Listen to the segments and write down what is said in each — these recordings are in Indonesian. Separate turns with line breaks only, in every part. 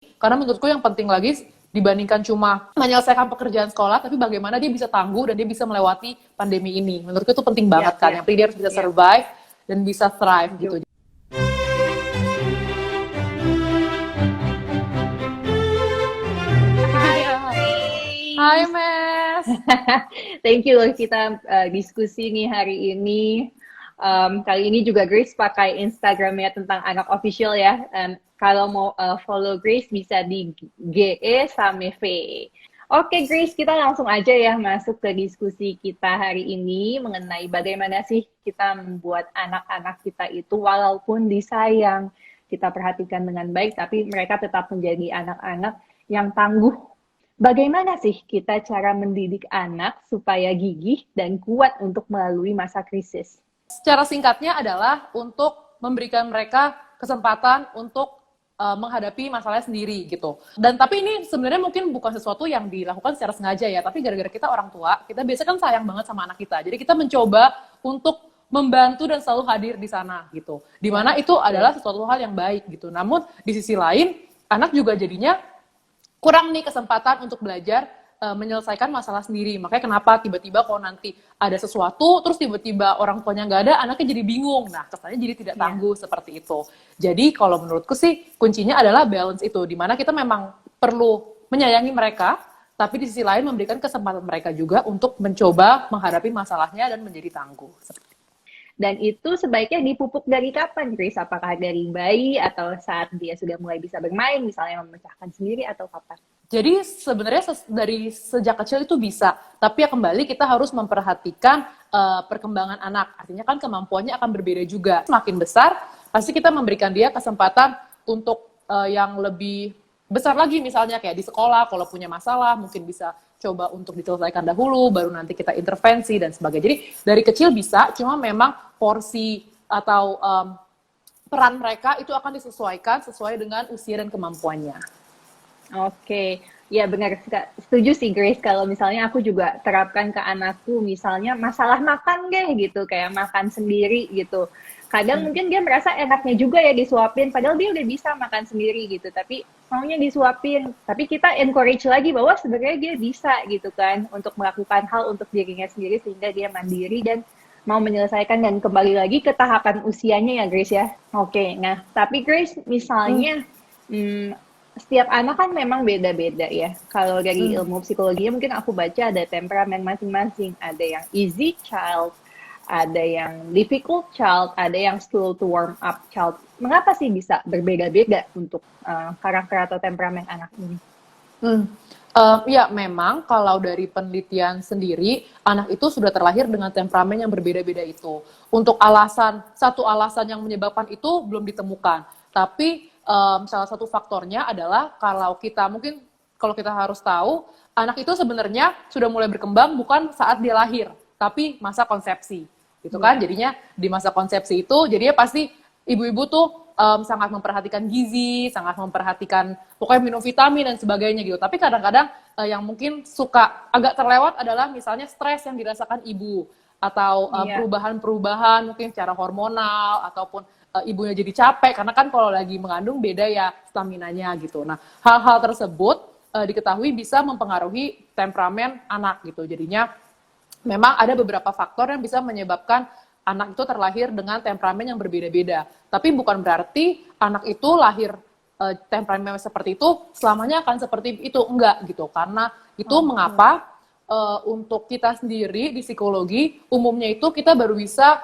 Karena menurutku yang penting lagi dibandingkan cuma menyelesaikan pekerjaan sekolah, tapi bagaimana dia bisa tangguh dan dia bisa melewati pandemi ini. Menurutku itu penting banget kan. Yang penting dia harus bisa survive dan bisa thrive gitu. Hai Mes.
Thank you loh kita diskusi nih hari ini. Kali ini juga Grace pakai Instagramnya tentang anak official ya. Kalau mau follow Grace bisa di GE Sameve. Oke Grace, kita langsung aja ya masuk ke diskusi kita hari ini mengenai bagaimana sih kita membuat anak-anak kita itu walaupun disayang, kita perhatikan dengan baik, tapi mereka tetap menjadi anak-anak yang tangguh. Bagaimana sih kita cara mendidik anak supaya gigih dan kuat untuk melalui masa krisis?
Secara singkatnya adalah untuk memberikan mereka kesempatan untuk menghadapi masalahnya sendiri gitu. Dan tapi ini sebenarnya mungkin bukan sesuatu yang dilakukan secara sengaja ya, tapi gara-gara kita orang tua, kita biasanya kan sayang banget sama anak kita. Jadi kita mencoba untuk membantu dan selalu hadir di sana gitu. Dimana itu adalah sesuatu hal yang baik gitu. Namun di sisi lain, anak juga jadinya kurang nih kesempatan untuk belajar menyelesaikan masalah sendiri. Makanya kenapa tiba-tiba kalau nanti ada sesuatu, terus tiba-tiba orang tuanya nggak ada, anaknya jadi bingung. Nah, kesannya jadi tidak tangguh seperti itu. Jadi kalau menurutku sih, kuncinya adalah balance itu. Dimana kita memang perlu menyayangi mereka, tapi di sisi lain memberikan kesempatan mereka juga untuk mencoba menghadapi masalahnya dan menjadi tangguh.
Dan itu sebaiknya dipupuk dari kapan, Grace? Apakah dari bayi atau saat dia sudah mulai bisa bermain, misalnya memecahkan sendiri, atau kapan?
Jadi sebenarnya dari sejak kecil itu bisa, tapi ya kembali kita harus memperhatikan perkembangan anak. Artinya kan kemampuannya akan berbeda juga. Semakin besar, pasti kita memberikan dia kesempatan untuk yang lebih besar lagi, misalnya kayak di sekolah, kalau punya masalah mungkin bisa coba untuk diselesaikan dahulu, baru nanti kita intervensi dan sebagainya. Jadi dari kecil bisa, cuma memang porsi atau peran mereka itu akan disesuaikan sesuai dengan usia dan kemampuannya.
Oke, ya benar, setuju sih Grace. Kalau misalnya aku juga terapkan ke anakku, misalnya masalah makan deh gitu, kayak makan sendiri gitu. Kadang mungkin dia merasa enaknya juga ya disuapin, padahal dia udah bisa makan sendiri gitu, tapi maunya disuapin. Tapi kita encourage lagi bahwa sebenarnya dia bisa gitu kan, untuk melakukan hal untuk dirinya sendiri sehingga dia mandiri dan mau menyelesaikan, dan kembali lagi ke tahapan usianya ya Grace ya. Oke, nah tapi Grace misalnya setiap anak kan memang beda-beda ya. Kalau dari ilmu psikologinya mungkin aku baca ada temperamen masing-masing. Ada yang easy child, ada yang difficult child, ada yang slow to warm up child. Mengapa sih bisa berbeda-beda untuk karakter atau temperamen anak ini?
Ya memang kalau dari penelitian sendiri, anak itu sudah terlahir dengan temperamen yang berbeda-beda itu. Untuk satu alasan yang menyebabkan itu belum ditemukan. Tapi salah satu faktornya adalah kalau kita harus tahu, anak itu sebenarnya sudah mulai berkembang bukan saat dia lahir, tapi masa konsepsi, gitu kan? Jadinya di masa konsepsi itu, jadinya pasti ibu-ibu tuh sangat memperhatikan gizi, sangat memperhatikan pokoknya minum vitamin dan sebagainya gitu. Tapi kadang-kadang yang mungkin suka agak terlewat adalah misalnya stres yang dirasakan ibu atau perubahan-perubahan mungkin secara hormonal ataupun ibunya jadi capek karena kan kalau lagi mengandung beda ya staminanya gitu. Nah, hal-hal tersebut diketahui bisa mempengaruhi temperamen anak gitu. Jadinya memang ada beberapa faktor yang bisa menyebabkan anak itu terlahir dengan temperamen yang berbeda-beda. Tapi bukan berarti anak itu lahir temperamen seperti itu selamanya akan seperti itu, enggak gitu. Karena itu mengapa untuk kita sendiri di psikologi umumnya itu kita baru bisa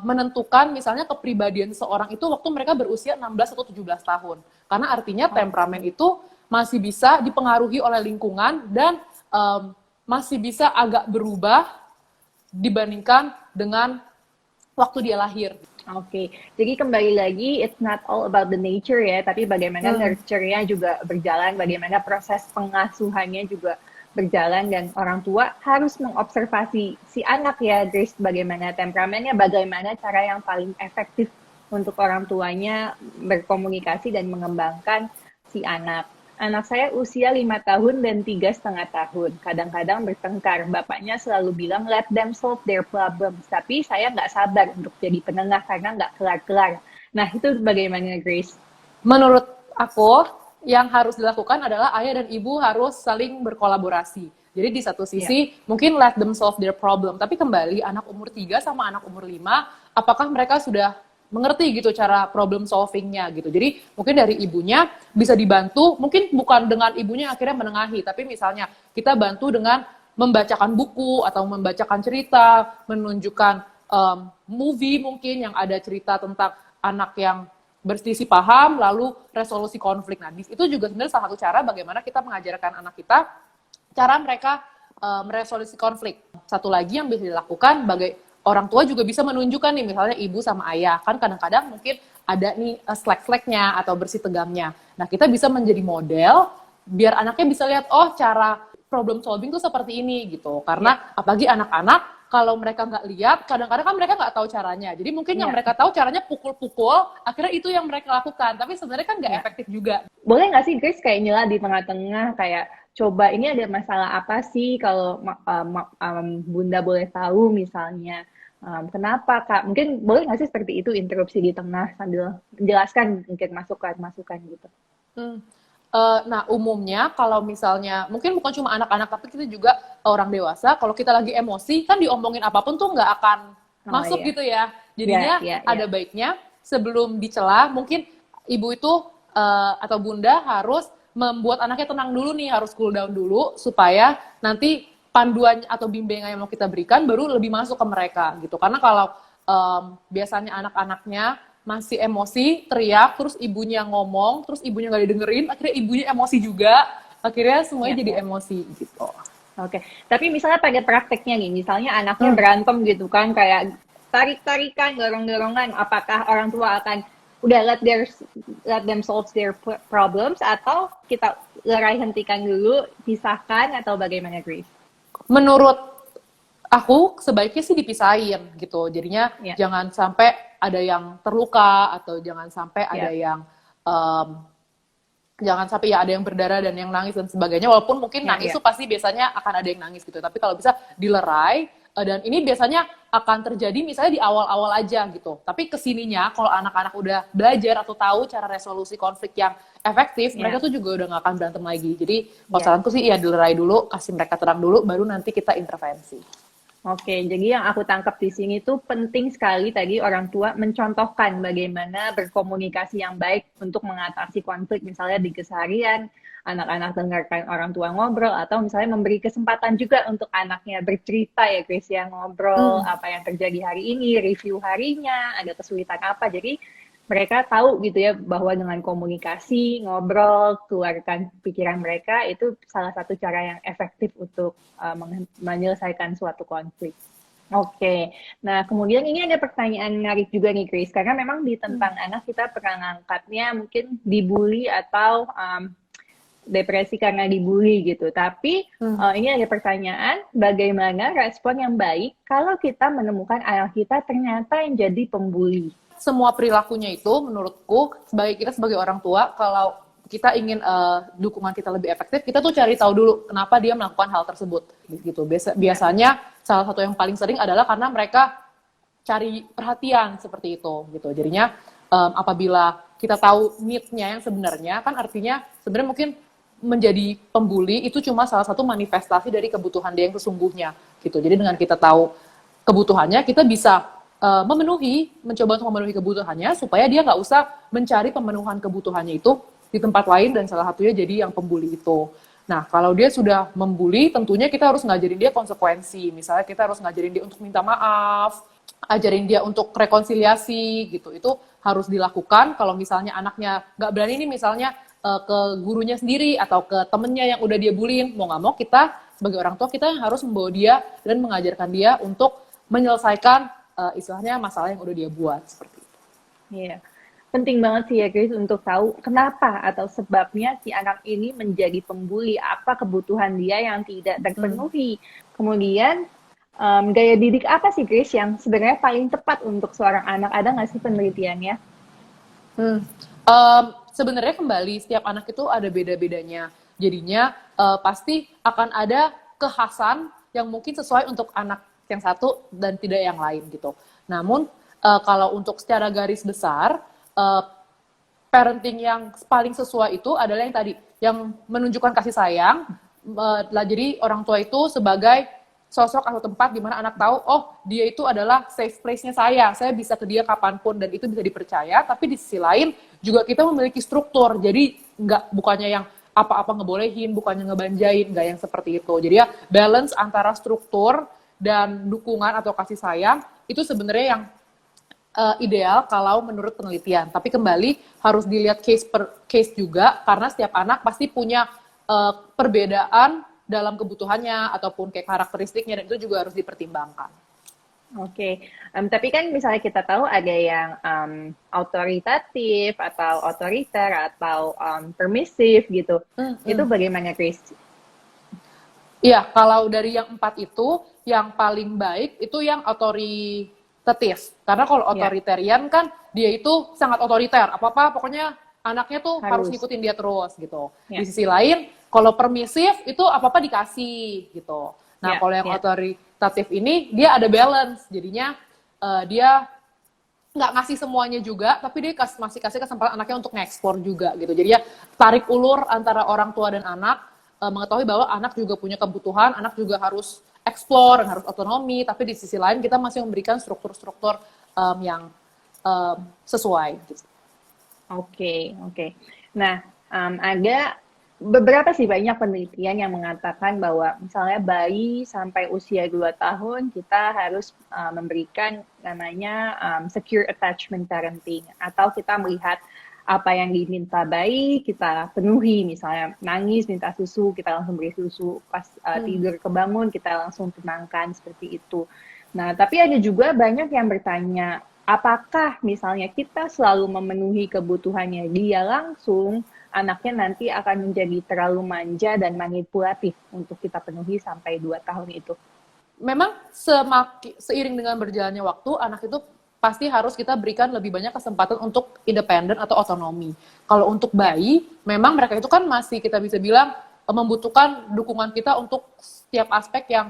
menentukan misalnya kepribadian seorang itu waktu mereka berusia 16 atau 17 tahun. Karena artinya temperamen itu masih bisa dipengaruhi oleh lingkungan dan masih bisa agak berubah dibandingkan dengan waktu dia lahir.
Oke, jadi kembali lagi, it's not all about the nature ya, tapi bagaimana nurture-nya juga berjalan, bagaimana proses pengasuhannya juga berjalan, dan orang tua harus mengobservasi si anak ya, Grace, bagaimana temperamennya, bagaimana cara yang paling efektif untuk orang tuanya berkomunikasi dan mengembangkan si anak. Anak saya usia 5 tahun dan 3,5 tahun. Kadang-kadang bertengkar. Bapaknya selalu bilang, let them solve their problems. Tapi saya nggak sabar untuk jadi penengah karena nggak kelar-kelar. Nah, itu bagaimana, Grace?
Menurut aku, yang harus dilakukan adalah ayah dan ibu harus saling berkolaborasi. Jadi di satu sisi mungkin let them solve their problem, tapi kembali anak umur 3 sama anak umur 5, apakah mereka sudah mengerti gitu cara problem solvingnya gitu. Jadi mungkin dari ibunya bisa dibantu, mungkin bukan dengan ibunya akhirnya menengahi, tapi misalnya kita bantu dengan membacakan buku atau membacakan cerita, menunjukkan movie mungkin yang ada cerita tentang anak yang berselisih paham, lalu resolusi konflik. Nah, itu juga sebenarnya salah satu cara bagaimana kita mengajarkan anak kita cara mereka meresolusi konflik. Satu lagi yang bisa dilakukan sebagai orang tua juga bisa menunjukkan nih, misalnya ibu sama ayah, kan kadang-kadang mungkin ada nih slack-slacknya atau bersih tegangnya. Nah, kita bisa menjadi model biar anaknya bisa lihat, oh cara problem solving tuh seperti ini gitu. Karena apalagi anak-anak, kalau mereka nggak lihat, kadang-kadang kan mereka nggak tahu caranya. Jadi mungkin yang mereka tahu caranya pukul-pukul, akhirnya itu yang mereka lakukan. Tapi sebenarnya kan nggak efektif juga.
Boleh nggak sih Grace kayak nyela di tengah-tengah, kayak coba ini ada masalah apa sih, kalau Bunda boleh tahu misalnya, kenapa Kak? Mungkin boleh nggak sih seperti itu, interupsi di tengah sambil menjelaskan mungkin masukan-masukan gitu.
Nah, umumnya kalau misalnya, mungkin bukan cuma anak-anak, tapi kita juga orang dewasa, kalau kita lagi emosi, kan diomongin apapun tuh nggak akan masuk gitu ya. Jadinya ada baiknya sebelum dicela, mungkin ibu itu atau bunda harus membuat anaknya tenang dulu nih, harus cool down dulu, supaya nanti panduan atau bimbingan yang mau kita berikan baru lebih masuk ke mereka gitu. Karena kalau biasanya anak-anaknya masih emosi, teriak, terus ibunya ngomong, terus ibunya nggak didengerin, akhirnya ibunya emosi juga, akhirnya semuanya jadi emosi gitu.
Oke, tapi misalnya pada prakteknya nih, misalnya anaknya berantem gitu kan, kayak tarik-tarikan, dorong-dorongan, apakah orang tua akan udah let them solve their problems, atau kita lerai hentikan dulu, pisahkan, atau bagaimana Grace?
Menurut aku sebaiknya sih dipisahin gitu, jadinya jangan sampai ada yang terluka atau jangan sampai ada yang jangan sampai ya ada yang berdarah dan yang nangis dan sebagainya, walaupun mungkin nangis tuh pasti biasanya akan ada yang nangis gitu, tapi kalau bisa dilerai, dan ini biasanya akan terjadi misalnya di awal-awal aja gitu, tapi kesininya kalau anak-anak udah belajar atau tahu cara resolusi konflik yang efektif, mereka tuh juga udah gak akan berantem lagi. Jadi kalau saranku sih ya dilerai dulu, kasih mereka tenang dulu, baru nanti kita intervensi.
Oke, jadi yang aku tangkap di sini tuh penting sekali tadi orang tua mencontohkan bagaimana berkomunikasi yang baik untuk mengatasi konflik, misalnya di keseharian, anak-anak dengarkan orang tua ngobrol, atau misalnya memberi kesempatan juga untuk anaknya bercerita ya Chris, ya ngobrol apa yang terjadi hari ini, review harinya, ada kesulitan apa, jadi mereka tahu gitu ya bahwa dengan komunikasi, ngobrol, keluarkan pikiran mereka, itu salah satu cara yang efektif untuk menyelesaikan suatu konflik. Oke, nah kemudian ini ada pertanyaan menarik juga nih Chris, karena memang di tentang anak kita pernah ngangkatnya mungkin dibully atau depresi karena dibully gitu. Tapi ini ada pertanyaan, bagaimana respon yang baik kalau kita menemukan anak kita ternyata yang jadi pembuli?
Semua perilakunya itu menurutku sebagai kita sebagai orang tua, kalau kita ingin dukungan kita lebih efektif, kita tuh cari tahu dulu kenapa dia melakukan hal tersebut gitu. Biasanya salah satu yang paling sering adalah karena mereka cari perhatian seperti itu gitu. Jadinya apabila kita tahu need-nya yang sebenarnya, kan artinya sebenarnya mungkin menjadi pembuli itu cuma salah satu manifestasi dari kebutuhan dia yang sesungguhnya gitu. Jadi dengan kita tahu kebutuhannya, kita bisa mencoba untuk memenuhi kebutuhannya, supaya dia nggak usah mencari pemenuhan kebutuhannya itu di tempat lain, dan salah satunya jadi yang pembuli itu. Nah, kalau dia sudah membuli, tentunya kita harus ngajarin dia konsekuensi. Misalnya kita harus ngajarin dia untuk minta maaf, ajarin dia untuk rekonsiliasi gitu. Itu harus dilakukan. Kalau misalnya anaknya nggak berani nih, misalnya ke gurunya sendiri atau ke temennya yang udah dia bullying, mau nggak mau kita sebagai orang tua, kita yang harus membawa dia dan mengajarkan dia untuk menyelesaikan istilahnya masalah yang udah dia buat, seperti itu.
Iya, penting banget sih ya Chris untuk tahu kenapa atau sebabnya si anak ini menjadi pembuli, apa kebutuhan dia yang tidak terpenuhi. Kemudian gaya didik apa sih Chris yang sebenarnya paling tepat untuk seorang anak? Ada nggak sih penelitiannya?
Sebenarnya kembali setiap anak itu ada beda-bedanya. Jadinya pasti akan ada kekhasan yang mungkin sesuai untuk anak yang satu dan tidak yang lain gitu. Namun kalau untuk secara garis besar, parenting yang paling sesuai itu adalah yang tadi, yang menunjukkan kasih sayang. Jadi orang tua itu sebagai sosok atau tempat di mana anak tahu, oh dia itu adalah safe place-nya saya bisa ke dia kapanpun dan itu bisa dipercaya. Tapi di sisi lain juga kita memiliki struktur, jadi bukannya yang apa-apa ngebolehin, bukannya ngebanjain, nggak yang seperti itu. Jadi ya balance antara struktur dan dukungan atau kasih sayang itu sebenarnya yang ideal kalau menurut penelitian. Tapi kembali harus dilihat case per case juga, karena setiap anak pasti punya perbedaan dalam kebutuhannya ataupun kayak karakteristiknya, dan itu juga harus dipertimbangkan.
Oke, tapi kan misalnya kita tahu ada yang autoritatif atau otoriter atau permisif gitu. Itu bagaimana, Chris?
Iya, kalau dari yang 4 itu, yang paling baik itu yang otoritatif. Karena kalau otoritarian kan dia itu sangat otoriter. Apa-apa pokoknya anaknya tuh harus ngikutin dia terus gitu. Di sisi lain, kalau permisif itu apa-apa dikasih gitu. Nah, kalau yang otoritatif ini dia ada balance. Jadinya dia nggak ngasih semuanya juga, tapi dia masih kasih kesempatan anaknya untuk ngeksplor juga gitu. Jadi ya tarik ulur antara orang tua dan anak, mengetahui bahwa anak juga punya kebutuhan, anak juga harus explore, harus otonomi, tapi di sisi lain kita masih memberikan struktur-struktur yang sesuai. Gitu.
Oke. Nah, ada beberapa sih banyak penelitian yang mengatakan bahwa misalnya bayi sampai usia 2 tahun kita harus memberikan namanya secure attachment parenting, atau kita melihat apa yang diminta bayi kita penuhi, misalnya nangis minta susu kita langsung beri susu, pas tidur kebangun kita langsung tenangkan, seperti itu. Nah, tapi ada juga banyak yang bertanya, apakah misalnya kita selalu memenuhi kebutuhannya dia langsung, anaknya nanti akan menjadi terlalu manja dan manipulatif untuk kita penuhi sampai 2 tahun itu.
Memang seiring dengan berjalannya waktu, anak itu pasti harus kita berikan lebih banyak kesempatan untuk independen atau otonomi. Kalau untuk bayi, memang mereka itu kan masih kita bisa bilang membutuhkan dukungan kita untuk setiap aspek yang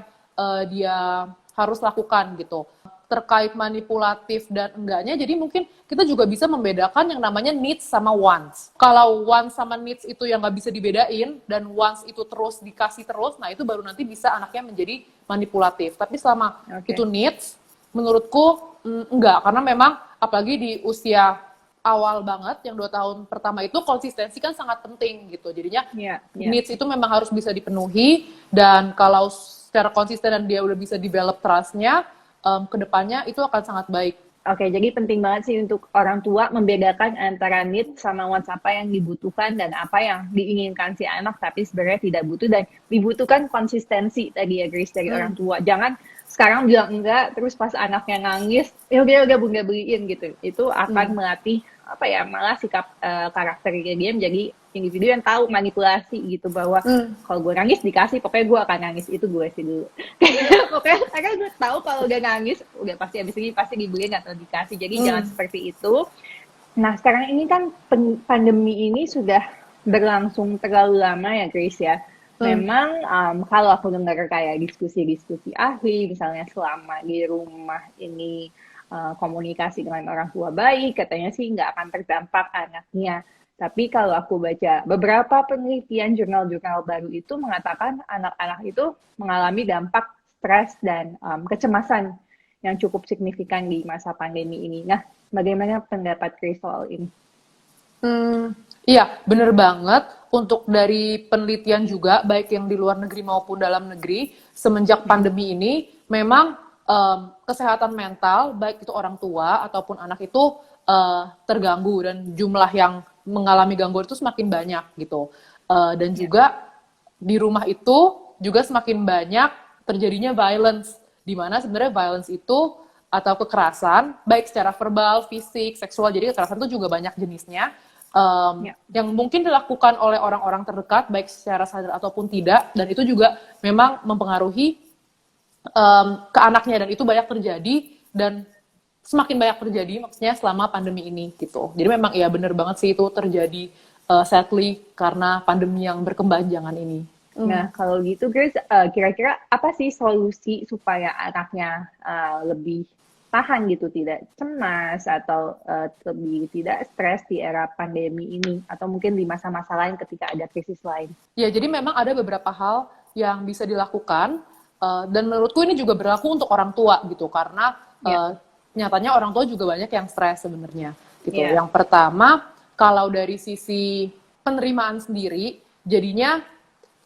dia harus lakukan gitu. Terkait manipulatif dan enggaknya, jadi mungkin kita juga bisa membedakan yang namanya needs sama wants. Kalau wants sama needs itu yang nggak bisa dibedain, dan wants itu terus dikasih terus, nah itu baru nanti bisa anaknya menjadi manipulatif. Tapi selama itu needs, menurutku enggak, karena memang apalagi di usia awal banget, yang 2 tahun pertama itu konsistensi kan sangat penting gitu. Jadinya needs itu memang harus bisa dipenuhi, dan kalau secara konsisten dan dia udah bisa develop trust-nya, kedepannya itu akan sangat baik.
Oke, jadi penting banget sih untuk orang tua membedakan antara need sama wants, apa yang dibutuhkan dan apa yang diinginkan si anak tapi sebenarnya tidak butuh, dan dibutuhkan konsistensi tadi ya, Grace, dari orang tua. Jangan sekarang bilang enggak, terus pas anaknya nangis, ya udah bunda beliin gitu. Itu akan melatih malah sikap karakter dia menjadi individu yang tahu manipulasi gitu, bahwa kalau gue nangis dikasih, pokoknya gue akan nangis. Itu gue sih dulu. Pokoknya karena gue tahu kalau udah nangis udah pasti habis ini pasti dibeliin atau dikasih. Jadi jangan seperti itu. Nah, sekarang ini kan pandemi ini sudah berlangsung terlalu lama ya, Grace ya. Memang kalau aku dengar kayak diskusi-diskusi ahli, misalnya selama di rumah ini komunikasi dengan orang tua baik, katanya sih nggak akan terdampak anaknya. Tapi kalau aku baca beberapa penelitian jurnal-jurnal baru itu mengatakan anak-anak itu mengalami dampak stres dan kecemasan yang cukup signifikan di masa pandemi ini. Nah, bagaimana pendapat Chris soal ini?
Iya, bener banget. Untuk dari penelitian juga, baik yang di luar negeri maupun dalam negeri, semenjak pandemi ini, memang kesehatan mental, baik itu orang tua ataupun anak itu terganggu, dan jumlah yang mengalami gangguan itu semakin banyak gitu. Dan juga di rumah itu juga semakin banyak terjadinya violence, di mana sebenarnya violence itu atau kekerasan, baik secara verbal, fisik, seksual, jadi kekerasan itu juga banyak jenisnya. Yang mungkin dilakukan oleh orang-orang terdekat, baik secara sadar ataupun tidak, dan itu juga memang mempengaruhi ke anaknya, dan itu banyak terjadi dan semakin banyak terjadi maksudnya selama pandemi ini gitu. Jadi memang iya benar banget sih itu terjadi sadly karena pandemi yang berkepanjangan ini.
Nah, kalau gitu Grace, kira-kira apa sih solusi supaya anaknya lebih tahan gitu, tidak cemas atau lebih tidak stres di era pandemi ini, atau mungkin di masa-masa lain ketika ada krisis lain?
Ya, jadi memang ada beberapa hal yang bisa dilakukan, dan menurutku ini juga berlaku untuk orang tua gitu, karena
Ya,
nyatanya orang tua juga banyak yang stres sebenarnya gitu.
ya,
Yang pertama, kalau dari sisi penerimaan sendiri, jadinya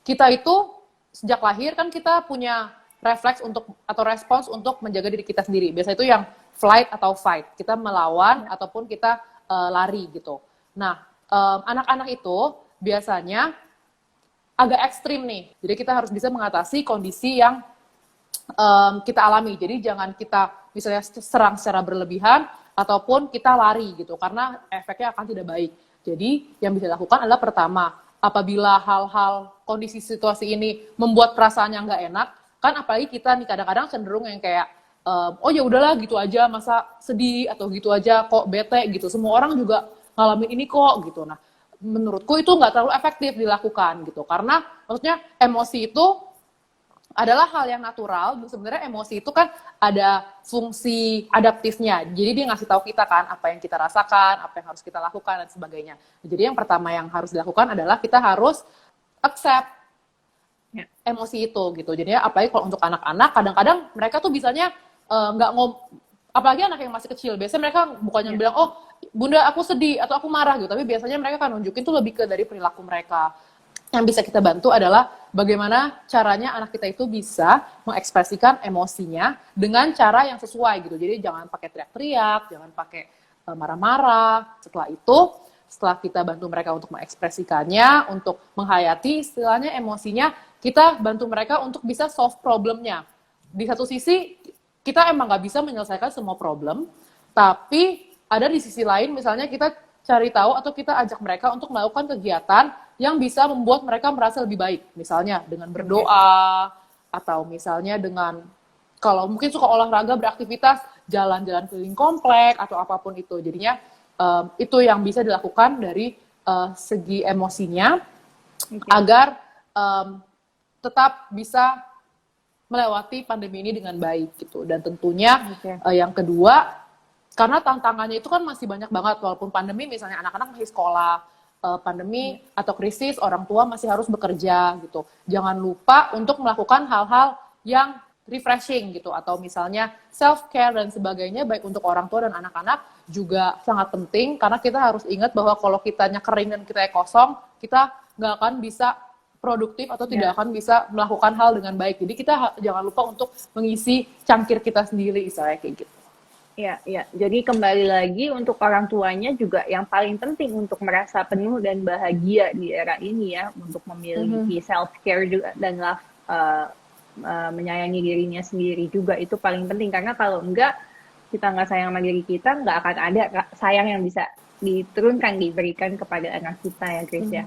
kita itu sejak lahir kan kita punya refleks untuk atau respons untuk menjaga diri kita sendiri. Biasa itu yang flight atau fight. Kita melawan ataupun kita lari gitu. Nah, anak-anak itu biasanya agak ekstrim nih. Jadi kita harus bisa mengatasi kondisi yang kita alami. Jadi jangan kita misalnya serang secara berlebihan ataupun kita lari gitu, karena efeknya akan tidak baik. Jadi yang bisa dilakukan adalah pertama, apabila hal-hal kondisi situasi ini membuat perasaannya nggak enak, kan apalagi kita nih kadang-kadang cenderung yang kayak oh ya udahlah gitu aja, masa sedih atau gitu aja kok bete gitu. Semua orang juga ngalamin ini kok gitu. Nah, menurutku itu nggak terlalu efektif dilakukan gitu, karena maksudnya emosi itu adalah hal yang natural. Sebenarnya emosi itu kan ada fungsi adaptifnya. Jadi dia ngasih tahu kita kan apa yang kita rasakan, apa yang harus kita lakukan dan sebagainya. Jadi yang pertama yang harus dilakukan adalah kita harus accept emosi itu gitu. Jadi apalagi kalau untuk anak-anak, kadang-kadang mereka tuh bisanya nggak apalagi anak yang masih kecil. Biasanya mereka bukannya bilang, oh bunda aku sedih atau aku marah gitu, tapi biasanya mereka kan nunjukin tuh lebih ke dari perilaku mereka. Yang bisa kita bantu adalah bagaimana caranya anak kita itu bisa mengekspresikan emosinya dengan cara yang sesuai gitu. Jadi jangan pakai teriak-teriak, jangan pakai marah-marah. Setelah itu, setelah kita bantu mereka untuk mengekspresikannya, untuk menghayati istilahnya emosinya, kita bantu mereka untuk bisa solve problemnya. Di satu sisi, kita emang nggak bisa menyelesaikan semua problem, tapi ada di sisi lain, misalnya kita cari tahu atau kita ajak mereka untuk melakukan kegiatan yang bisa membuat mereka merasa lebih baik. Misalnya dengan berdoa, atau misalnya dengan, kalau mungkin suka olahraga, beraktivitas, jalan-jalan keliling komplek, atau apapun itu. Jadinya itu yang bisa dilakukan dari segi emosinya, agar tetap bisa melewati pandemi ini dengan baik gitu. Dan tentunya yang kedua, karena tantangannya itu kan masih banyak banget, walaupun pandemi misalnya anak-anak masih sekolah, pandemi atau krisis, orang tua masih harus bekerja gitu. Jangan lupa untuk melakukan hal-hal yang refreshing gitu, atau misalnya self-care dan sebagainya, baik untuk orang tua dan anak-anak juga sangat penting, karena kita harus ingat bahwa kalau kitanya kering dan kita kosong, kita nggak akan bisa produktif atau tidak akan bisa melakukan hal dengan baik. Jadi kita jangan lupa untuk mengisi cangkir kita sendiri, misalnya kayak gitu.
Ya, ya. Jadi kembali lagi untuk orang tuanya juga yang paling penting untuk merasa penuh dan bahagia di era ini ya, untuk memiliki self-care juga dan love, menyayangi dirinya sendiri juga, itu paling penting. Karena kalau enggak, kita nggak sayang sama diri kita, nggak akan ada sayang yang bisa diturunkan, diberikan kepada anak kita ya, Grace ya.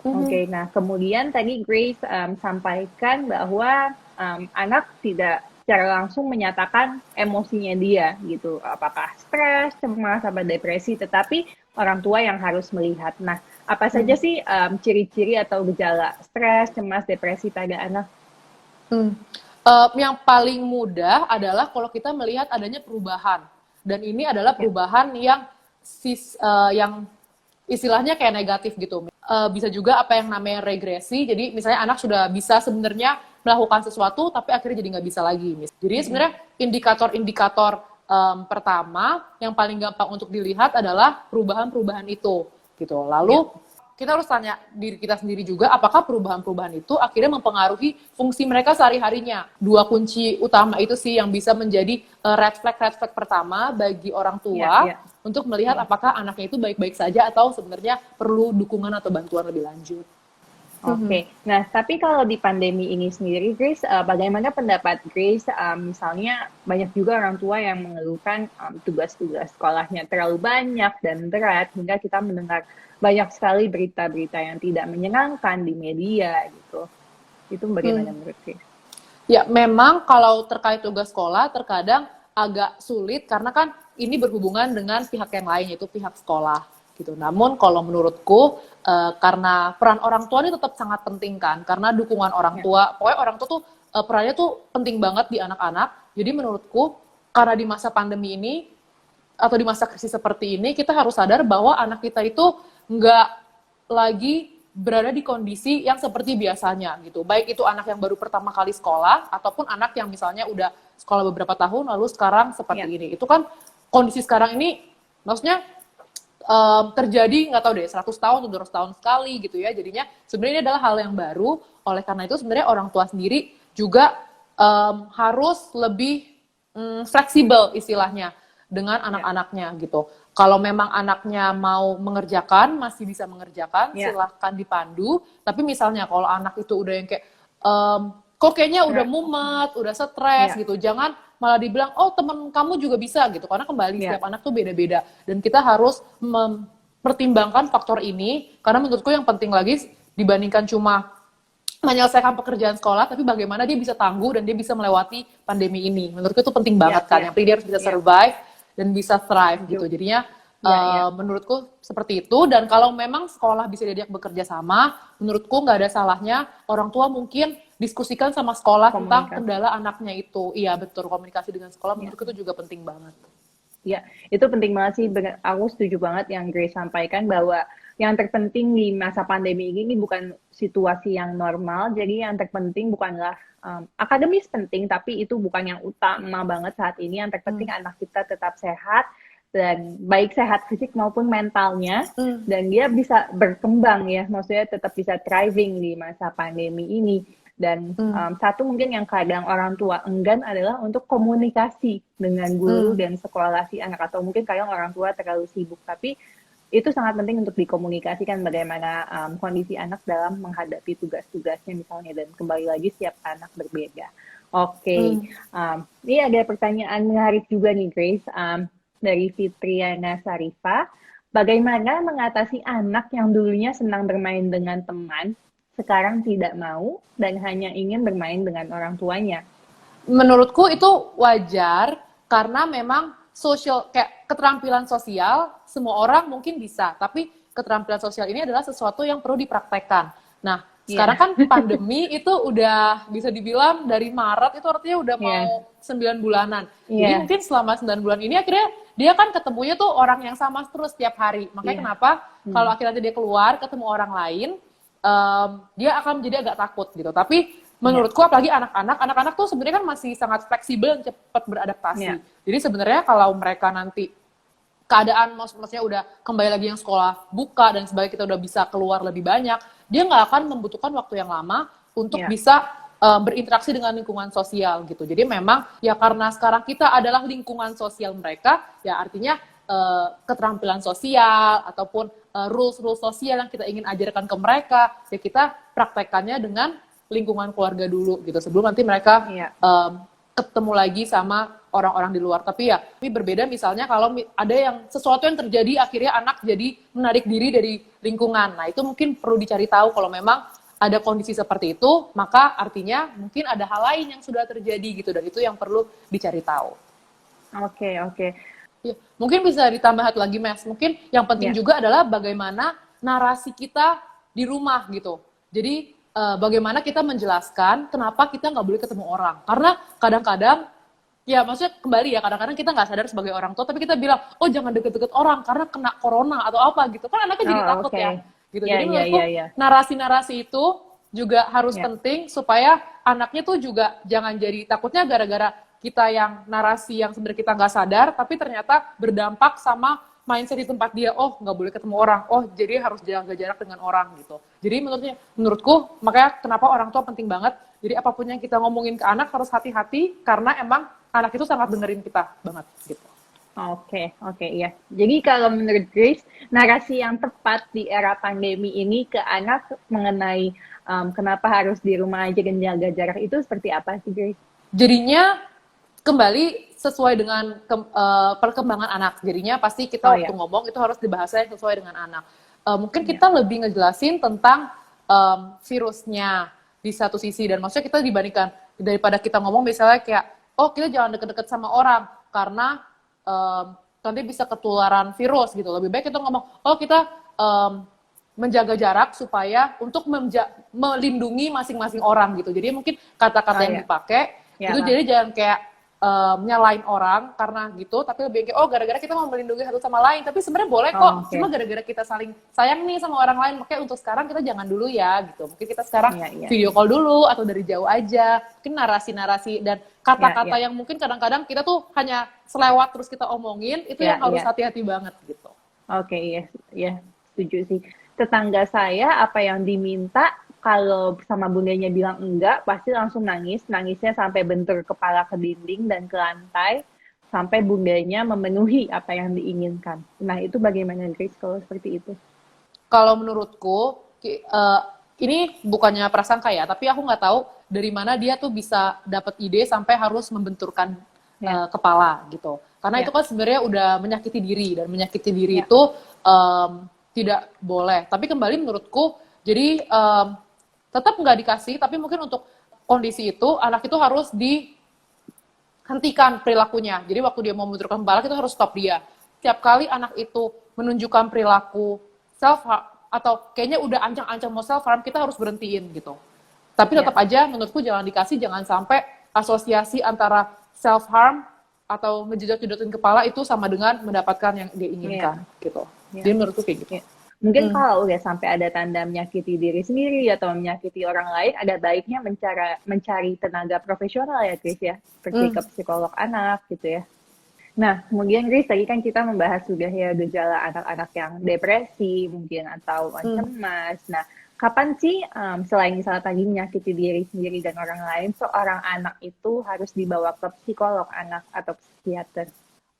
Oke, nah kemudian tadi Grace sampaikan bahwa anak tidak secara langsung menyatakan emosinya dia gitu, apakah stres, cemas, apa depresi, tetapi orang tua yang harus melihat. Nah, apa saja sih ciri-ciri atau gejala stres, cemas, depresi pada anak?
Yang paling mudah adalah kalau kita melihat adanya perubahan, dan ini adalah perubahan yang istilahnya kayak negatif gitu. Bisa juga apa yang namanya regresi. Jadi misalnya anak sudah bisa sebenarnya melakukan sesuatu, tapi akhirnya jadi nggak bisa lagi. Jadi sebenarnya indikator-indikator pertama yang paling gampang untuk dilihat adalah perubahan-perubahan itu, gitu. Lalu kita harus tanya diri kita sendiri juga, apakah perubahan-perubahan itu akhirnya mempengaruhi fungsi mereka sehari-harinya. Dua kunci utama itu sih yang bisa menjadi red flag pertama bagi orang tua untuk melihat apakah anaknya itu baik-baik saja atau sebenarnya perlu dukungan atau bantuan lebih lanjut.
Oke, nah tapi kalau di pandemi ini sendiri, Grace, bagaimana pendapat Grace? Misalnya banyak juga orang tua yang mengeluhkan tugas-tugas sekolahnya terlalu banyak dan berat, hingga kita mendengar banyak sekali berita-berita yang tidak menyenangkan di media gitu. Itu bagaimana menurut Grace?
Ya, memang kalau terkait tugas sekolah terkadang agak sulit, karena kan ini berhubungan dengan pihak yang lain, yaitu pihak sekolah gitu. Namun kalau menurutku, karena peran orang tua ini tetap sangat penting kan, karena dukungan orang tua, pokoknya orang tua tuh perannya tuh penting banget di anak-anak. Jadi menurutku karena di masa pandemi ini atau di masa krisis seperti ini kita harus sadar bahwa anak kita itu nggak lagi berada di kondisi yang seperti biasanya gitu. Baik itu anak yang baru pertama kali sekolah ataupun anak yang misalnya udah sekolah beberapa tahun lalu sekarang seperti ini. Itu kan kondisi sekarang ini maksudnya terjadi nggak tahu deh 100 tahun atau 200 tahun sekali gitu ya. Jadinya sebenarnya ini adalah hal yang baru. Oleh karena itu sebenarnya orang tua sendiri juga harus lebih fleksibel istilahnya dengan anak-anaknya gitu. Kalau memang anaknya mau mengerjakan, masih bisa mengerjakan, silahkan dipandu. Tapi misalnya kalau anak itu udah yang kayak, kok kayaknya udah mumet, udah stres gitu, jangan malah dibilang, oh temen kamu juga bisa gitu. Karena kembali setiap anak tuh beda-beda. Dan kita harus mempertimbangkan faktor ini, karena menurutku yang penting lagi dibandingkan cuma menyelesaikan pekerjaan sekolah, tapi bagaimana dia bisa tangguh dan dia bisa melewati pandemi ini. Menurutku itu penting banget kan. Yang penting dia harus bisa survive dan bisa thrive gitu. Jadinya menurutku seperti itu. Dan kalau memang sekolah bisa diajak bekerja sama, menurutku nggak ada salahnya orang tua mungkin diskusikan sama sekolah tentang kendala anaknya itu. Iya betul, komunikasi dengan sekolah menurutku itu juga penting banget.
Ya, itu penting banget sih. Aku setuju banget yang Grace sampaikan bahwa yang terpenting di masa pandemi ini bukan situasi yang normal. Jadi yang terpenting bukanlah akademis penting, tapi itu bukan yang utama banget saat ini. Yang terpenting anak kita tetap sehat, dan baik sehat fisik maupun mentalnya, dan dia bisa berkembang ya, maksudnya tetap bisa thriving di masa pandemi ini. Dan satu mungkin yang kadang orang tua enggan adalah untuk komunikasi dengan guru dan sekolah si anak, atau mungkin kadang orang tua terlalu sibuk, tapi itu sangat penting untuk dikomunikasikan bagaimana kondisi anak dalam menghadapi tugas-tugasnya misalnya, dan kembali lagi setiap anak berbeda. Oke. Ini ada pertanyaan menarik juga nih Grace, dari Fitriana Sarifa. Bagaimana mengatasi anak yang dulunya senang bermain dengan teman, sekarang tidak mau dan hanya ingin bermain dengan orang tuanya?
Menurutku itu wajar, karena memang kayak keterampilan sosial semua orang mungkin bisa, tapi keterampilan sosial ini adalah sesuatu yang perlu dipraktekkan. Nah, sekarang kan pandemi itu udah bisa dibilang dari Maret, itu artinya udah mau 9 bulanan. Jadi mungkin selama 9 bulan ini akhirnya dia kan ketemunya tuh orang yang sama terus setiap hari. Makanya kenapa kalau akhirnya dia keluar ketemu orang lain, dia akan menjadi agak takut gitu. Tapi menurutku apalagi anak-anak tuh sebenarnya kan masih sangat fleksibel dan cepat beradaptasi. Jadi sebenarnya kalau mereka nanti keadaan maksudnya udah kembali lagi yang sekolah buka dan sebagainya, kita udah bisa keluar lebih banyak, dia nggak akan membutuhkan waktu yang lama untuk bisa berinteraksi dengan lingkungan sosial gitu. Jadi memang ya karena sekarang kita adalah lingkungan sosial mereka, ya artinya keterampilan sosial ataupun rules sosial yang kita ingin ajarkan ke mereka, ya kita praktekannya dengan lingkungan keluarga dulu gitu, sebelum nanti mereka ketemu lagi sama orang-orang di luar. Tapi ya ini berbeda misalnya kalau ada yang sesuatu yang terjadi akhirnya anak jadi menarik diri dari lingkungan. Nah itu mungkin perlu dicari tahu. Kalau memang ada kondisi seperti itu, maka artinya mungkin ada hal lain yang sudah terjadi gitu, dan itu yang perlu dicari tahu.
Oke.
Ya, mungkin bisa ditambah satu lagi, Mas. Mungkin yang penting juga adalah bagaimana narasi kita di rumah gitu. Jadi bagaimana kita menjelaskan kenapa kita nggak boleh ketemu orang. Karena kadang-kadang, ya maksudnya kembali ya, kadang-kadang kita nggak sadar sebagai orang tua, tapi kita bilang, oh jangan deket-deket orang karena kena corona atau apa gitu. Kan anaknya jadi takut ya. Gitu. Jadi menurutku narasi-narasi itu juga harus penting supaya anaknya tuh juga jangan jadi takutnya gara-gara kita yang narasi yang sebenarnya kita nggak sadar, tapi ternyata berdampak sama mindset di tempat dia, oh nggak boleh ketemu orang, oh jadi harus jaga jarak dengan orang gitu. Jadi menurutku makanya kenapa orang tua penting banget. Jadi apapun yang kita ngomongin ke anak harus hati-hati, karena emang anak itu sangat dengerin kita banget gitu.
Oke, iya. Jadi kalau menurut Grace, narasi yang tepat di era pandemi ini ke anak mengenai kenapa harus di rumah aja dan jaga jarak itu seperti apa sih Grace?
Jadinya kembali sesuai dengan perkembangan anak. Jadinya pasti kita waktu ngomong itu harus dibahasnya sesuai dengan anak. Mungkin kita lebih ngejelasin tentang virusnya di satu sisi, dan maksudnya kita dibandingkan daripada kita ngomong misalnya kayak, oh kita jangan deket-deket sama orang karena nanti bisa ketularan virus gitu. Lebih baik kita ngomong, oh kita menjaga jarak supaya untuk melindungi masing-masing orang gitu. Jadi mungkin kata-kata yang dipakai itu jadi jangan kayak nyalain orang karena gitu, tapi lebih kayak gara-gara kita mau melindungi satu sama lain, tapi sebenarnya boleh kok, cuma gara-gara kita saling sayang nih sama orang lain, makanya untuk sekarang kita jangan dulu ya gitu, mungkin kita sekarang video call dulu atau dari jauh aja, mungkin narasi-narasi dan kata-kata yang mungkin kadang-kadang kita tuh hanya selewat terus kita omongin, itu yang harus hati-hati banget gitu.
Oke, iya, setuju sih. Tetangga saya apa yang diminta, kalau sama bundanya bilang enggak, pasti langsung nangis. Nangisnya sampai bentur kepala ke dinding dan ke lantai, sampai bundanya memenuhi apa yang diinginkan. Nah, itu bagaimana, Grace, kalau seperti itu?
Kalau menurutku, ini bukannya prasangka ya, tapi aku nggak tahu dari mana dia tuh bisa dapat ide sampai harus membenturkan kepala gitu. Karena itu kan sebenarnya udah menyakiti diri, dan menyakiti diri itu tidak boleh. Tapi kembali menurutku, jadi tetap nggak dikasih, tapi mungkin untuk kondisi itu, anak itu harus dihentikan perilakunya. Jadi waktu dia mau membenturkan kepala, kita harus stop dia. Setiap kali anak itu menunjukkan perilaku self-harm, atau kayaknya udah ancang-ancang mau self-harm, kita harus berhentiin gitu. Tapi tetap aja, menurutku jangan dikasih, jangan sampai asosiasi antara self-harm atau ngejedot-jedotin kepala itu sama dengan mendapatkan yang dia inginkan gitu. Jadi menurutku kayak gitu.
Mungkin kalau udah sampai ada tanda menyakiti diri sendiri atau menyakiti orang lain, ada baiknya mencari tenaga profesional ya, Grace ya, seperti ke psikolog anak gitu ya. Nah, kemudian Grace, tadi kan kita membahas sudah ya gejala anak-anak yang depresi mungkin atau cemas. Nah, kapan sih selain misalnya tadi menyakiti diri sendiri dan orang lain, seorang anak itu harus dibawa ke psikolog anak atau psikiater?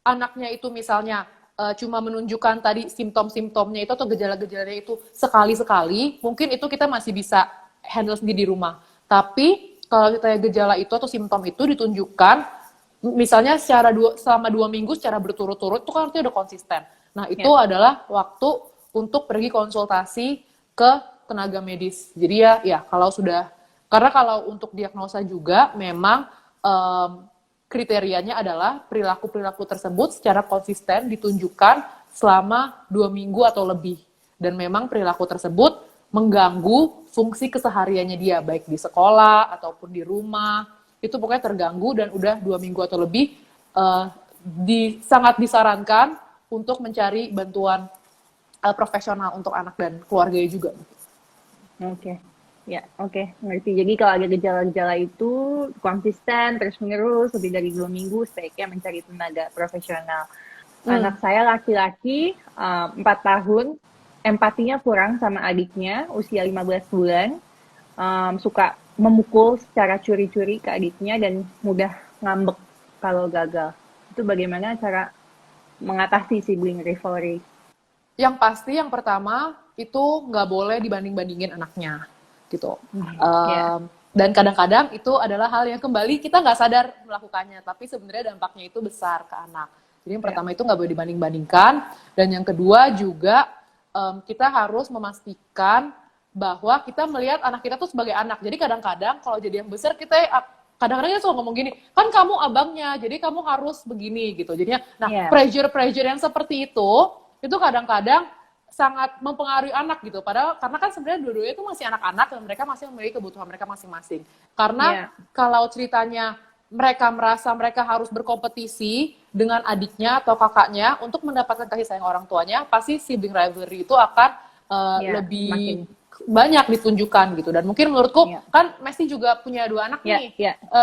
Anaknya itu misalnya cuma menunjukkan tadi simptom-simptomnya itu atau gejala-gejalanya itu sekali-sekali, mungkin itu kita masih bisa handle sendiri di rumah. Tapi kalau kita gejala itu atau simptom itu ditunjukkan, misalnya selama 2 minggu secara berturut-turut, itu kan artinya udah konsisten. Nah itu adalah waktu untuk pergi konsultasi ke tenaga medis. Jadi ya kalau sudah, karena kalau untuk diagnosa juga memang kriterianya adalah perilaku-perilaku tersebut secara konsisten ditunjukkan selama 2 minggu atau lebih. Dan memang perilaku tersebut mengganggu fungsi kesehariannya dia, baik di sekolah ataupun di rumah. Itu pokoknya terganggu dan udah 2 minggu atau lebih, sangat disarankan untuk mencari bantuan profesional untuk anak dan keluarganya juga.
Oke. Ya, oke, ngerti. Jadi kalau ada gejala-gejala itu konsisten, terus-menerus, lebih dari 2 minggu, sebaiknya mencari tenaga profesional. Anak saya laki-laki, 4 tahun, empatinya kurang sama adiknya, usia 15 bulan, suka memukul secara curi-curi ke adiknya, dan mudah ngambek kalau gagal. Itu bagaimana cara mengatasi sibling rivalry?
Yang pasti, yang pertama, itu nggak boleh dibanding-bandingin anaknya. Gitu. Dan kadang-kadang itu adalah hal yang kembali kita nggak sadar melakukannya, tapi sebenarnya dampaknya itu besar ke anak. Jadi yang pertama itu nggak boleh dibanding-bandingkan, dan yang kedua juga kita harus memastikan bahwa kita melihat anak kita tuh sebagai anak. Jadi kadang-kadang kalau jadi yang besar, kita kadang-kadang suka ngomong gini, kan kamu abangnya, jadi kamu harus begini gitu. Jadinya, pressure yang seperti itu kadang-kadang sangat mempengaruhi anak gitu. Padahal karena kan sebenarnya dua-duanya itu masih anak-anak dan mereka masih memiliki kebutuhan mereka masing-masing. Karena kalau ceritanya mereka merasa mereka harus berkompetisi dengan adiknya atau kakaknya untuk mendapatkan kasih sayang orang tuanya, pasti sibling rivalry itu akan lebih banyak ditunjukkan gitu. Dan mungkin menurutku kan Messi juga punya 2 anak nih.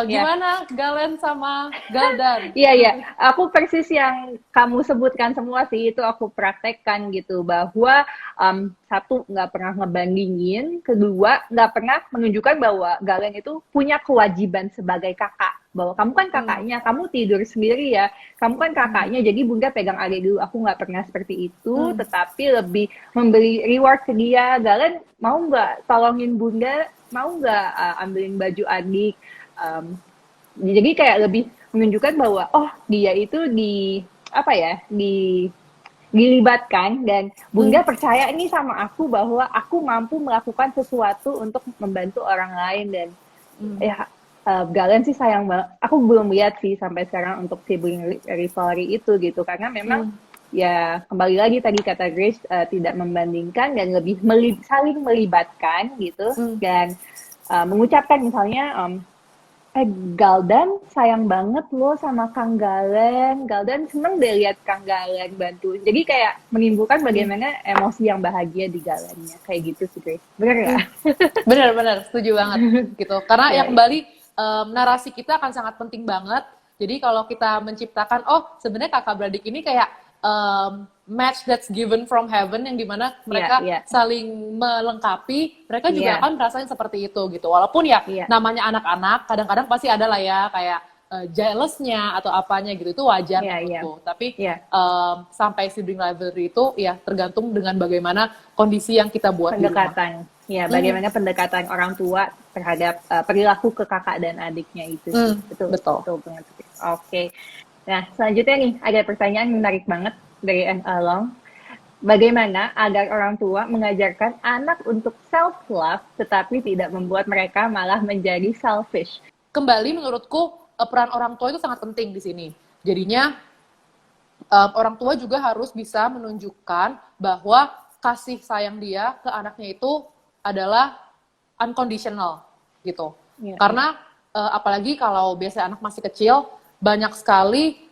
Gimana Galen sama Galdan?
Iya. Aku persis yang kamu sebutkan semua sih, itu aku praktekkan gitu, bahwa satu, nggak pernah ngebandingin, kedua, nggak pernah menunjukkan bahwa Galen itu punya kewajiban sebagai kakak, bahwa kamu kan kakaknya, kamu tidur sendiri ya, kamu kan kakaknya, jadi bunda pegang adik dulu. Aku nggak pernah seperti itu, tetapi lebih memberi reward ke dia. Galen, mau nggak tolongin bunda, mau nggak ambilin baju adik. Jadi kayak lebih menunjukkan bahwa dia itu dilibatkan, dan bunda percaya ini sama aku bahwa aku mampu melakukan sesuatu untuk membantu orang lain. Dan Galen sih sayang banget. Aku belum lihat sih sampai sekarang untuk sibling rivalry itu gitu, karena memang ya kembali lagi tadi kata Grace, tidak membandingkan dan lebih saling melibatkan gitu, dan mengucapkan misalnya Galdan sayang banget loh sama Kang Galen. Galdan seneng deh lihat Kang Galen bantu. Jadi kayak menimbulkan bagaimana emosi yang bahagia di Galennya. Kayak gitu sih, Grace. Bener nggak?
Benar-benar setuju banget gitu. Karena ya
Ya,
kembali narasi kita akan sangat penting banget. Jadi kalau kita menciptakan, oh sebenarnya kakak beradik ini kayak match that's given from heaven, yang dimana mereka
ya,
saling melengkapi, mereka juga
ya,
akan merasain seperti itu gitu. Walaupun ya
ya,
namanya anak-anak, kadang-kadang pasti ada lah ya kayak jealousnya atau apanya gitu, itu wajar
ya, ya,
menurutku. Tapi
ya.
sampai sibling rivalry itu ya tergantung dengan bagaimana kondisi yang kita buat di rumah.
Pendekatan. Ya, bagaimana pendekatan orang tua terhadap perilaku ke kakak dan adiknya itu sih. Betul,
Betul.
betul banget. Oke. Nah, selanjutnya nih, ada pertanyaan menarik banget dari N. Along. Bagaimana agar orang tua mengajarkan anak untuk self-love, tetapi tidak membuat mereka malah menjadi selfish?
Kembali menurutku peran orang tua itu sangat penting di sini. Jadinya orang tua juga harus bisa menunjukkan bahwa kasih sayang dia ke anaknya itu adalah unconditional gitu.
Ya,
Karena apalagi kalau biasanya anak masih kecil, banyak sekali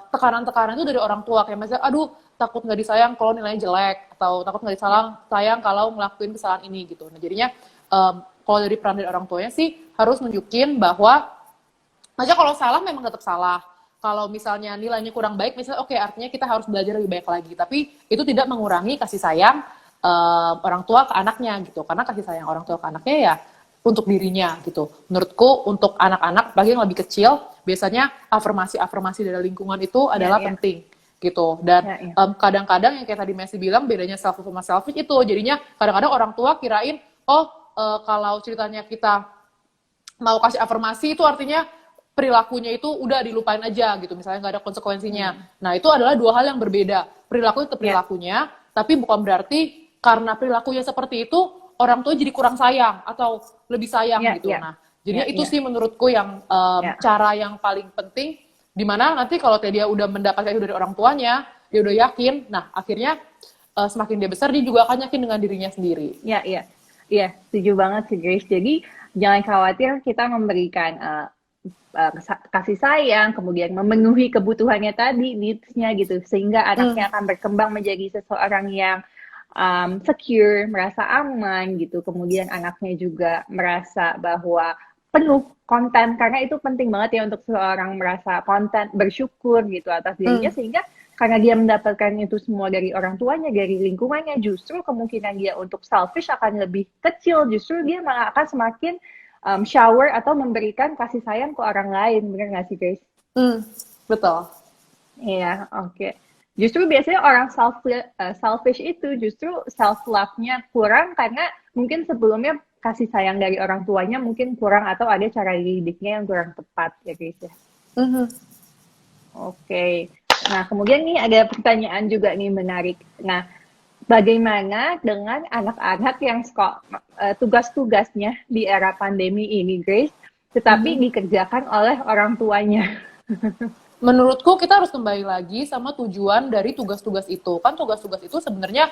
tekanan-tekanan itu dari orang tua, kayak misalnya aduh takut nggak disayang kalau nilainya jelek, atau takut nggak disayang kalau ngelakuin kesalahan ini gitu. Nah jadinya kalau dari peran dari orang tuanya sih harus nunjukin bahwa aja kalau salah memang tetap salah. Kalau misalnya nilainya kurang baik, misalnya oke, artinya kita harus belajar lebih baik lagi. Tapi itu tidak mengurangi kasih sayang orang tua ke anaknya gitu. Karena kasih sayang orang tua ke anaknya ya untuk dirinya gitu. Menurutku untuk anak-anak, bagi yang lebih kecil, biasanya afirmasi-afirmasi dari lingkungan itu adalah penting gitu. Dan kadang-kadang yang kayak tadi Messi bilang, bedanya selfish sama selfish itu. Jadinya kadang-kadang orang tua kirain, kalau ceritanya kita mau kasih afirmasi itu artinya perilakunya itu udah dilupain aja gitu, misalnya nggak ada konsekuensinya. Nah itu adalah dua hal yang berbeda. Perilaku itu perilakunya, tapi bukan berarti karena perilakunya seperti itu orang tua jadi kurang sayang atau lebih sayang gitu. Nah jadi itu sih menurutku yang cara yang paling penting, dimana nanti kalau dia udah mendapatkan itu dari orang tuanya, dia udah yakin, nah akhirnya semakin dia besar dia juga akan yakin dengan dirinya sendiri.
Iya, setuju banget sih Grace. Jadi jangan khawatir kita memberikan kasih sayang, kemudian memenuhi kebutuhannya tadi, needs-nya gitu, sehingga anaknya akan berkembang menjadi seseorang yang secure, merasa aman gitu. Kemudian anaknya juga merasa bahwa penuh konten, karena itu penting banget ya untuk seseorang merasa konten, bersyukur gitu atas dirinya, sehingga karena dia mendapatkan itu semua dari orang tuanya, dari lingkungannya, justru kemungkinan dia untuk selfish akan lebih kecil. Justru dia malah akan semakin shower atau memberikan kasih sayang ke orang lain. Bener nggak sih, Grace?
Betul.
Iya, oke. Justru biasanya orang selfish itu justru self-love-nya kurang karena mungkin sebelumnya kasih sayang dari orang tuanya mungkin kurang, atau ada cara didiknya yang kurang tepat ya, Grace ya. Oke. Nah, kemudian nih ada pertanyaan juga nih menarik. Nah, bagaimana dengan anak-anak yang tugas-tugasnya di era pandemi ini, Grace, tetapi dikerjakan oleh orang tuanya?
Menurutku kita harus kembali lagi sama tujuan dari tugas-tugas itu. Kan tugas-tugas itu sebenarnya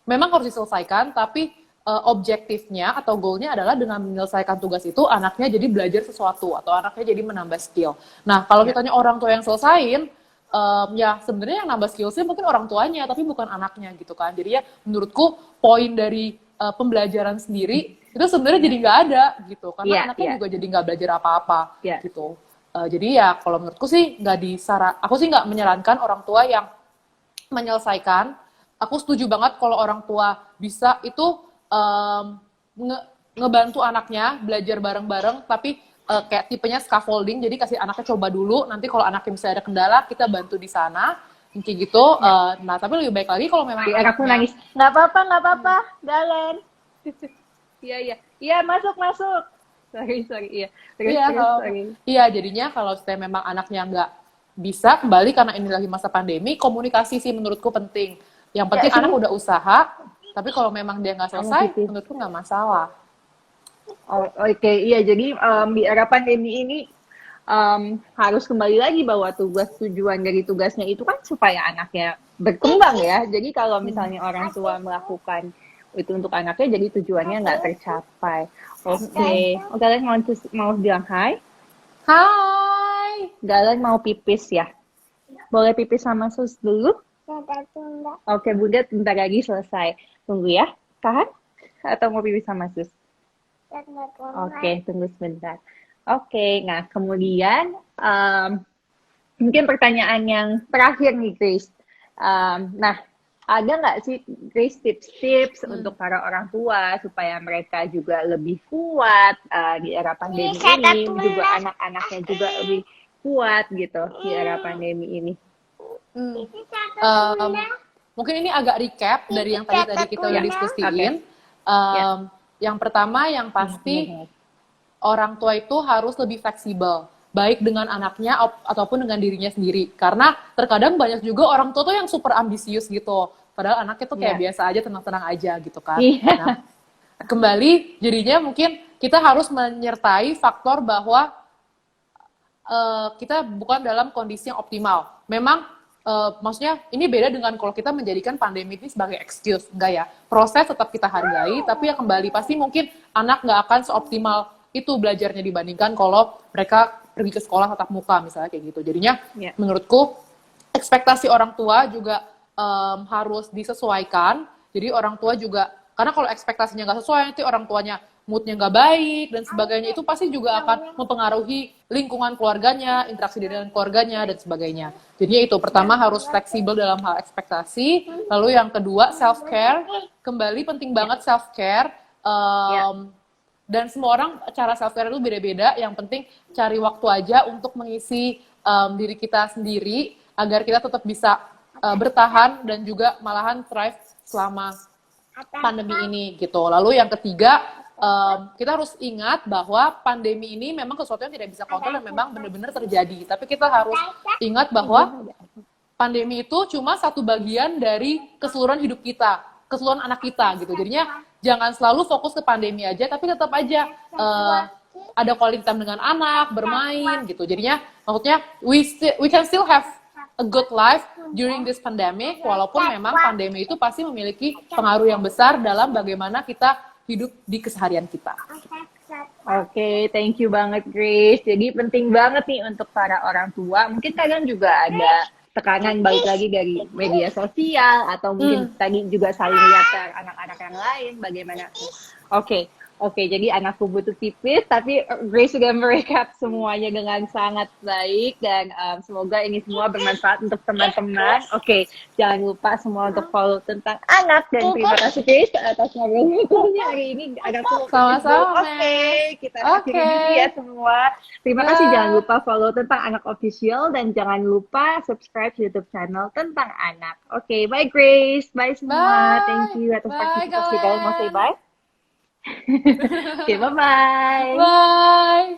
memang harus diselesaikan, tapi objektifnya atau goalnya adalah dengan menyelesaikan tugas itu anaknya jadi belajar sesuatu atau anaknya jadi menambah skill. Nah, kalau kitanya orang tua yang selesain, ya sebenarnya yang nambah skillsnya mungkin orang tuanya, tapi bukan anaknya gitu kan. Jadi ya menurutku poin dari pembelajaran sendiri itu sebenarnya jadi nggak ada gitu, karena anaknya juga jadi nggak belajar apa-apa gitu. Jadi ya kalau menurutku sih aku sih nggak menyarankan orang tua yang menyelesaikan. Aku setuju banget kalau orang tua bisa itu ngebantu anaknya belajar bareng-bareng, tapi kayak tipenya scaffolding, jadi kasih anaknya coba dulu, nanti kalau anaknya bisa ada kendala kita bantu di sana, kayak gitu. Nah tapi lebih baik lagi kalau memang
anakku nangis, nggak apa-apa, Galen. Iya masuk, sorry, iya.
Iya, jadinya kalau memang anaknya nggak bisa kembali karena ini lagi masa pandemi, komunikasi sih menurutku penting. Yang penting anak udah usaha, tapi kalau memang dia nggak selesai, menurutku nggak masalah.
Oke, iya. Jadi di era pandemi ini harus kembali lagi bahwa tujuan dari tugasnya itu kan supaya anaknya berkembang ya. Jadi kalau misalnya orang tua melakukan itu untuk anaknya, jadi tujuannya nggak tercapai. Oke. Kalian mau bilang hai?
Hai.
Kalian mau pipis ya? Boleh pipis sama sus dulu? Oke, Bunda bentar lagi selesai. Tunggu ya, tahan? Atau mau pipis sama sus? Oke, tunggu sebentar. Oke, nah kemudian mungkin pertanyaan yang terakhir nih, Grace. Nah, ada nggak sih, Grace, tips-tips untuk para orang tua supaya mereka juga lebih kuat di era pandemi ini, juga anak-anaknya juga lebih kuat gitu di era pandemi ini?
Mungkin ini agak recap dari yang tadi kita udah diskusiin. Yang pertama, yang pasti orang tua itu harus lebih fleksibel, baik dengan anaknya ataupun dengan dirinya sendiri. Karena terkadang banyak juga orang tua tuh yang super ambisius gitu, padahal anaknya tuh kayak biasa aja, tenang-tenang aja gitu kan. Nah, kembali jadinya mungkin kita harus menyertai faktor bahwa kita bukan dalam kondisi yang optimal. Memang maksudnya ini beda dengan kalau kita menjadikan pandemi ini sebagai excuse. Enggak ya, proses tetap kita hargai, tapi ya kembali pasti mungkin anak nggak akan seoptimal itu belajarnya dibandingkan kalau mereka pergi ke sekolah tatap muka misalnya kayak gitu. Jadinya menurutku ekspektasi orang tua juga harus disesuaikan. Jadi orang tua juga, karena kalau ekspektasinya nggak sesuai, nanti orang tuanya moodnya nggak baik dan sebagainya, itu pasti juga akan mempengaruhi lingkungan keluarganya, interaksi dengan keluarganya dan sebagainya. Jadi itu pertama harus fleksibel dalam hal ekspektasi. Lalu yang kedua self care, kembali penting banget self care. Dan semua orang cara self care itu beda-beda. Yang penting cari waktu aja untuk mengisi diri kita sendiri agar kita tetap bisa bertahan dan juga malahan thrive selama pandemi ini gitu. Lalu yang ketiga, kita harus ingat bahwa pandemi ini memang sesuatu yang tidak bisa kontrol dan memang benar-benar terjadi. Tapi kita harus ingat bahwa pandemi itu cuma satu bagian dari keseluruhan hidup kita, keseluruhan anak kita gitu. Jadinya jangan selalu fokus ke pandemi aja, tapi tetap aja ada quality time dengan anak, bermain gitu. Jadinya maksudnya we can still have a good life during this pandemic, walaupun memang pandemi itu pasti memiliki pengaruh yang besar dalam bagaimana kita hidup di keseharian kita.
Oke, thank you banget Grace. Jadi penting banget nih untuk para orang tua. Mungkin kalian juga ada tekanan balik lagi dari media sosial atau mungkin tadi juga saling lihat ke anak-anak yang lain bagaimana. Oke, jadi anakku butuh pipis, tapi Grace sudah merecap semuanya dengan sangat baik dan semoga ini semua bermanfaat untuk teman-teman. Oke, jangan lupa semua untuk follow tentang anak dan terima kasih Grace atas ngobrol-ngobrolnya hari ini. Anakku
sama-sama.
Oke, kita akhiri dulu ya semua. Terima kasih, jangan lupa follow tentang anak official dan jangan lupa subscribe YouTube channel tentang anak. Oke, bye Grace, bye semua. Thank you atas partisipasi kalian. Mau say bye? Okay, bye-bye.
Bye.